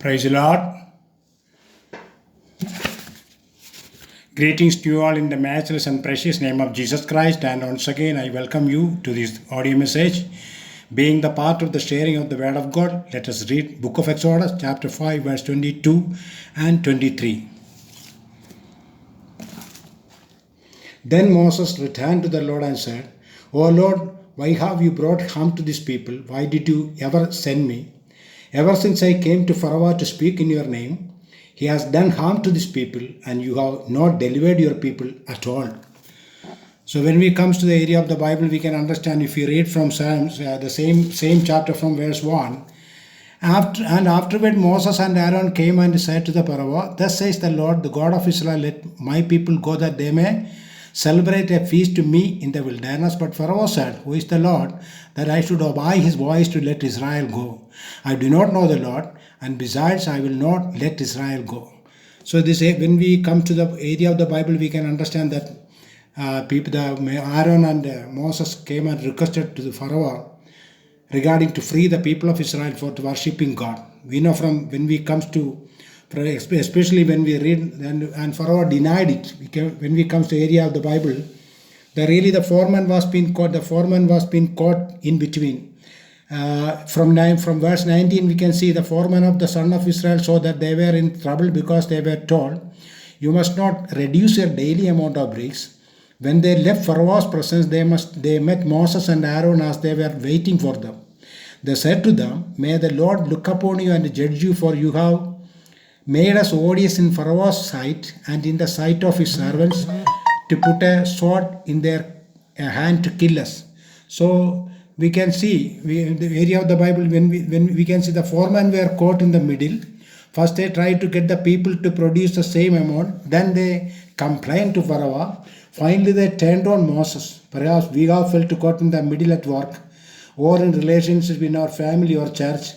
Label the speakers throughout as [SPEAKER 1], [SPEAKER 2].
[SPEAKER 1] Praise the Lord. Greetings to you all in the matchless and precious name of Jesus Christ. And once again, I welcome you to this audio message. Being the part of the sharing of the Word of God, let us read Book of Exodus, chapter 5, verse 22 and 23. Then Moses returned to the Lord and said, O Lord, why have you brought harm to this people? Why did you ever send me? Ever since I came to Pharaoh to speak in your name, he has done harm to this people, and you have not delivered your people at all. So when we comes to the area of the Bible, we can understand if you read from Psalms, the same chapter from verse 1. Afterward Moses and Aaron came and said to the Pharaoh, Thus says the Lord, the God of Israel, let my people go that they may celebrate a feast to me in the wilderness. But Pharaoh said, Who is the Lord, that I should obey his voice to let Israel go? I do not know the Lord, and besides I will not let Israel go. So this, when we come to the area of the Bible, we can understand that Aaron and Moses came and requested to the Pharaoh regarding to free the people of Israel for worshipping God. We know from when we comes to, especially when we read, and Pharaoh denied it. When we comes to area of the Bible, the foreman was being caught. The foreman was being caught in between. From verse 19, we can see the foreman of the son of Israel saw that they were in trouble because they were told, You must not reduce your daily amount of bricks. When they left Pharaoh's presence, they met Moses and Aaron as they were waiting for them. They said to them, May the Lord look upon you and judge you, for you have made us odious in Pharaoh's sight and in the sight of his servants, to put a sword in their hand to kill us. So we can see in the area of the Bible, when we can see the foremen were caught in the middle. First they tried to get the people to produce the same amount. Then they complained to Pharaoh. Finally they turned on Moses. Perhaps we have felt caught in the middle at work or in relationships in our family or church.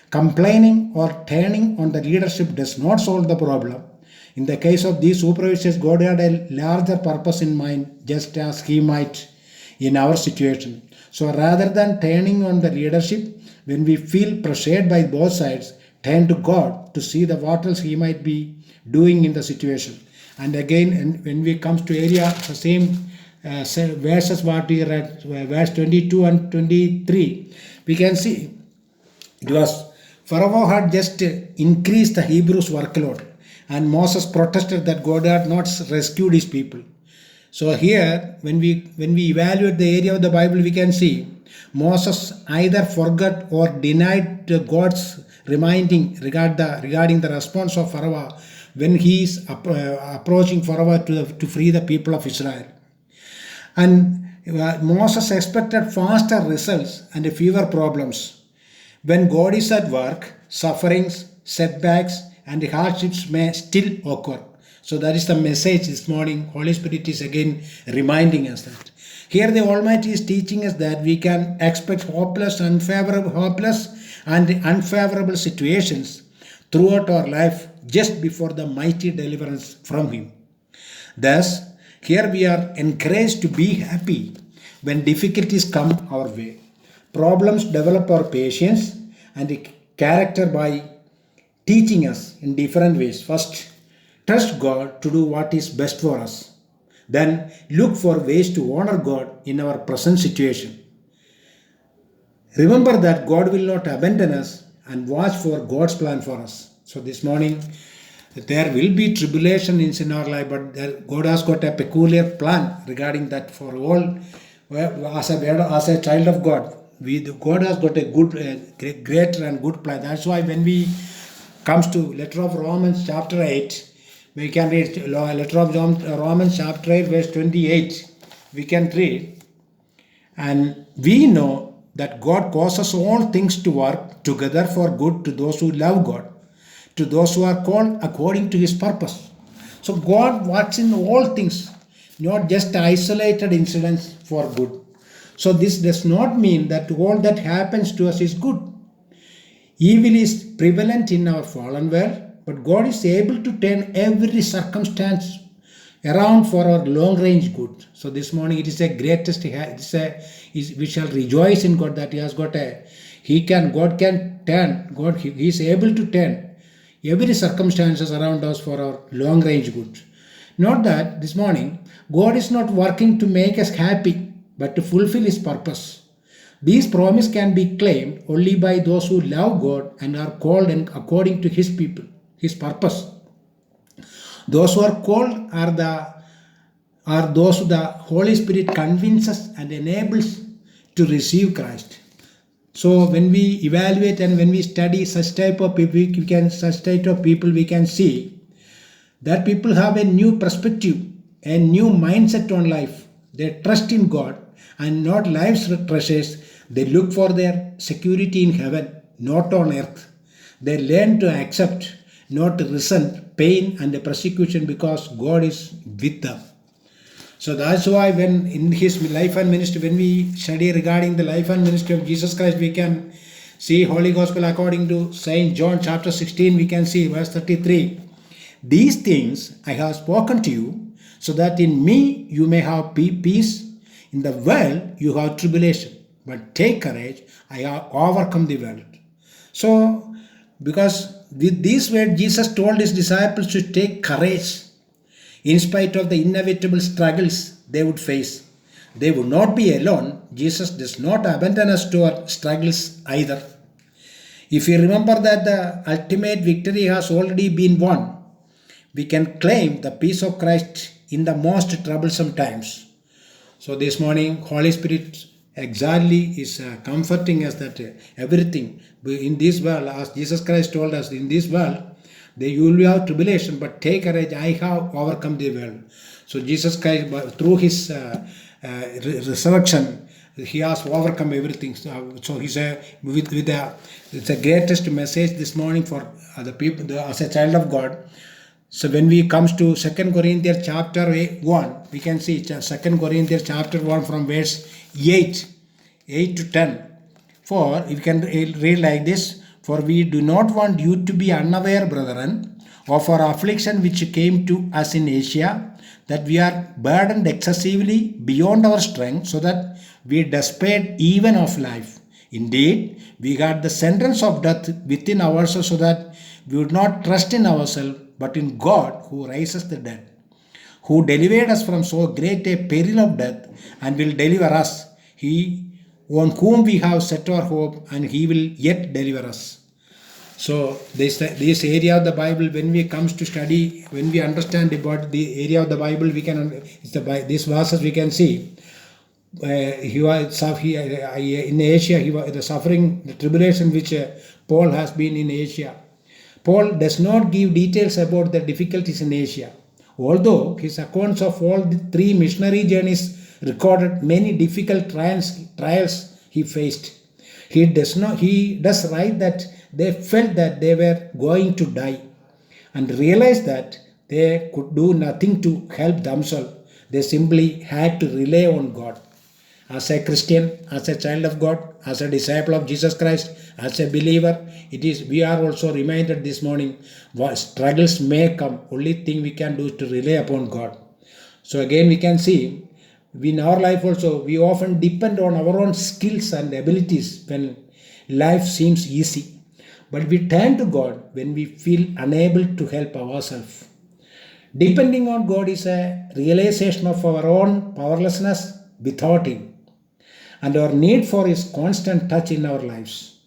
[SPEAKER 1] Complaining or turning on the leadership does not solve the problem. In the case of these supervisors, God had a larger purpose in mind, just as He might in our situation. So rather than turning on the leadership, when we feel pressured by both sides, turn to God to see what else He might be doing in the situation. And again, when we comes to area, the same verses what we read, verse 22 and 23, we can see it was Pharaoh had just increased the Hebrews' workload, and Moses protested that God had not rescued his people. So here, when we evaluate the area of the Bible, we can see Moses either forgot or denied God's reminding regarding the response of Pharaoh when he is approaching Pharaoh to free the people of Israel. And Moses expected faster results and fewer problems. When God is at work, sufferings, setbacks, and hardships may still occur. So that is the message this morning. Holy Spirit is again reminding us that. Here the Almighty is teaching us that we can expect hopeless and unfavorable situations throughout our life just before the mighty deliverance from Him. Thus, here we are encouraged to be happy when difficulties come our way. Problems develop our patience and character by teaching us in different ways. First, trust God to do what is best for us. Then look for ways to honor God in our present situation. Remember that God will not abandon us, and watch for God's plan for us. So this morning, there will be tribulations in our life, but God has got a peculiar plan regarding that for all. As a child of God, God has got a good, great and good plan. That's why when we comes to letter of Romans chapter 8, we can read letter of Romans chapter 8 verse 28. We can read, and we know that God causes all things to work together for good to those who love God, to those who are called according to His purpose. So God works in all things, not just isolated incidents for good. So this does not mean that all that happens to us is good. Evil is prevalent in our fallen world, but God is able to turn every circumstance around for our long-range good. So this morning it is a greatest. We shall rejoice in God that He has got God can turn. He is able to turn every circumstances around us for our long range good. Note that this morning, God is not working to make us happy, but to fulfill His purpose. These promises can be claimed only by those who love God and are called according to His people, His purpose. Those who are called are those who the Holy Spirit convinces and enables to receive Christ. So when we evaluate and when we study such type of people, we can see that people have a new perspective, a new mindset on life. They trust in God and not life's treasures. They look for their security in heaven, not on earth. They learn to accept, not to resent pain and the persecution because God is with them. So that's why when in His life and ministry, when we study regarding the life and ministry of Jesus Christ, we can see Holy Gospel according to Saint John chapter 16, we can see verse 33. These things I have spoken to you, so that in me you may have peace. In the world you have tribulation, but take courage, I have overcome the world. So, because with these words, Jesus told His disciples to take courage in spite of the inevitable struggles they would face. They would not be alone. Jesus does not abandon us to our struggles either. If we remember that the ultimate victory has already been won, we can claim the peace of Christ in the most troublesome times. So this morning, Holy Spirit exactly is comforting us that everything in this world, as Jesus Christ told us, in this world, you will have tribulation, but take courage, I have overcome the world. So Jesus Christ, through His resurrection, He has overcome everything. So He's it's the greatest message this morning for the people as a child of God. So when we comes to 2 Corinthians chapter 1, we can see 2 Corinthians chapter 1 from verse 8 to 10. For you can read like this. For we do not want you to be unaware, brethren, of our affliction which came to us in Asia, that we are burdened excessively beyond our strength, so that we despaired even of life. Indeed, we got the sentence of death within ourselves, so that we would not trust in ourselves, but in God who raises the dead, who delivered us from so great a peril of death, and will deliver us. He on whom we have set our hope, and He will yet deliver us. So this area of the Bible, when we comes to study, when we understand about the area of the Bible, we can these verses we can see. In Asia, the suffering, the tribulation which Paul has been in Asia. Paul does not give details about the difficulties in Asia, although his accounts of all the 3 missionary journeys recorded many difficult trials he faced. He does write that they felt that they were going to die and realized that they could do nothing to help themselves. They simply had to rely on God. As a Christian, as a child of God, as a disciple of Jesus Christ, as a believer, we are also reminded this morning what struggles may come. Only thing we can do is to rely upon God. So again we can see in our life also, we often depend on our own skills and abilities when life seems easy. But we turn to God when we feel unable to help ourselves. Depending on God is a realization of our own powerlessness without Him, and our need for His constant touch in our lives.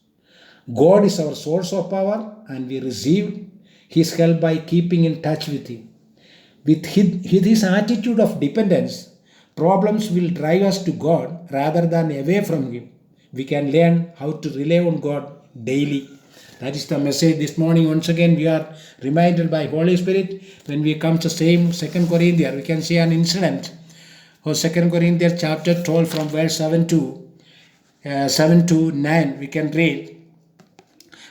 [SPEAKER 1] God is our source of power, and we receive His help by keeping in touch with Him. With His attitude of dependence, problems will drive us to God rather than away from Him. We can learn how to rely on God daily. That is the message this morning. Once again, we are reminded by Holy Spirit when we come to same 2 Corinthians. We can see an incident of 2 Corinthians chapter 12 from verse 7 to 9. We can read,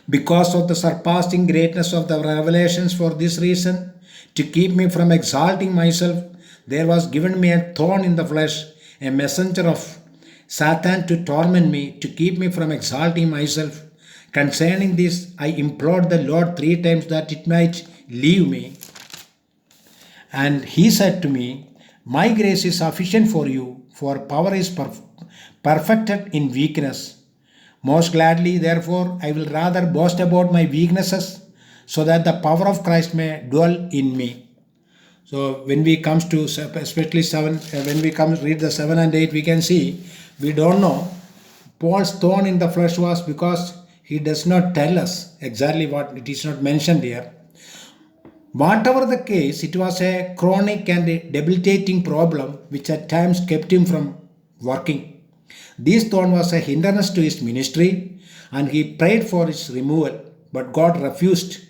[SPEAKER 1] because of the surpassing greatness of the revelations, for this reason, to keep me from exalting myself, there was given me a thorn in the flesh, a messenger of Satan to torment me, to keep me from exalting myself. Concerning this, I implored the Lord 3 times that it might leave me. And He said to me, my grace is sufficient for you, for power is perfected in weakness. Most gladly, therefore, I will rather boast about my weaknesses, so that the power of Christ may dwell in me. So when we comes to especially 7, when we come read the 7 and 8, we can see, we don't know. Paul's thorn in the flesh was because he does not tell us exactly what, it is not mentioned here. Whatever the case, it was a chronic and a debilitating problem which at times kept him from working. This thorn was a hindrance to his ministry and he prayed for its removal, but God refused.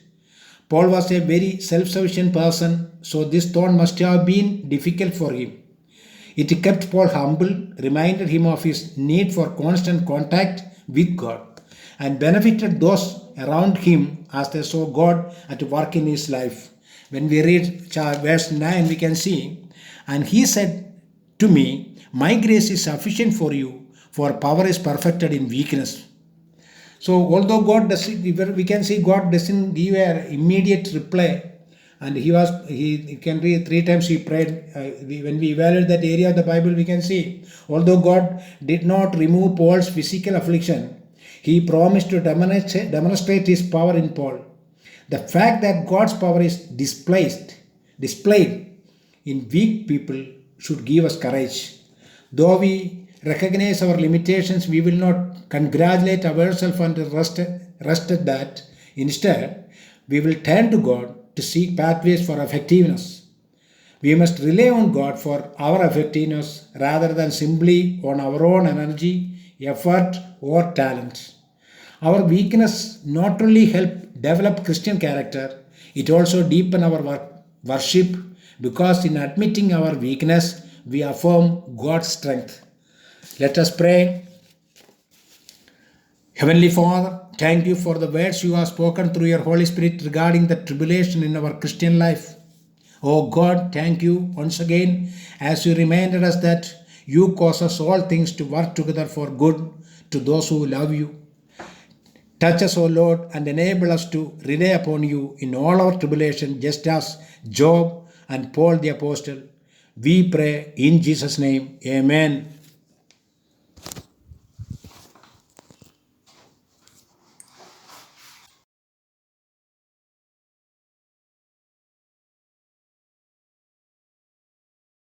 [SPEAKER 1] Paul was a very self-sufficient person, so this thorn must have been difficult for him. It kept Paul humble, reminded him of his need for constant contact with God, and benefited those around him as they saw God at work in his life. When we read verse 9, we can see, and he said to me, my grace is sufficient for you, for power is perfected in weakness. So although God doesn't, we can see God doesn't give an immediate reply, and he can read 3 times he prayed. When we evaluate that area of the Bible, we can see, although God did not remove Paul's physical affliction, he promised to demonstrate his power in Paul. The fact that God's power is displayed in weak people should give us courage. Though we recognize our limitations, we will not congratulate ourselves and rest at that. Instead, we will turn to God to seek pathways for effectiveness. We must rely on God for our effectiveness rather than simply on our own energy, effort, or talent. Our weakness not only help develop Christian character, it also deepen our worship, because in admitting our weakness, we affirm God's strength. Let us pray. Heavenly Father, thank you for the words you have spoken through your Holy Spirit regarding the tribulation in our Christian life. Oh God, thank you once again as you reminded us that you cause us all things to work together for good to those who love you. Touch us, O Lord, and enable us to rely upon you in all our tribulation, just as Job and Paul the Apostle. We pray in Jesus' name. Amen.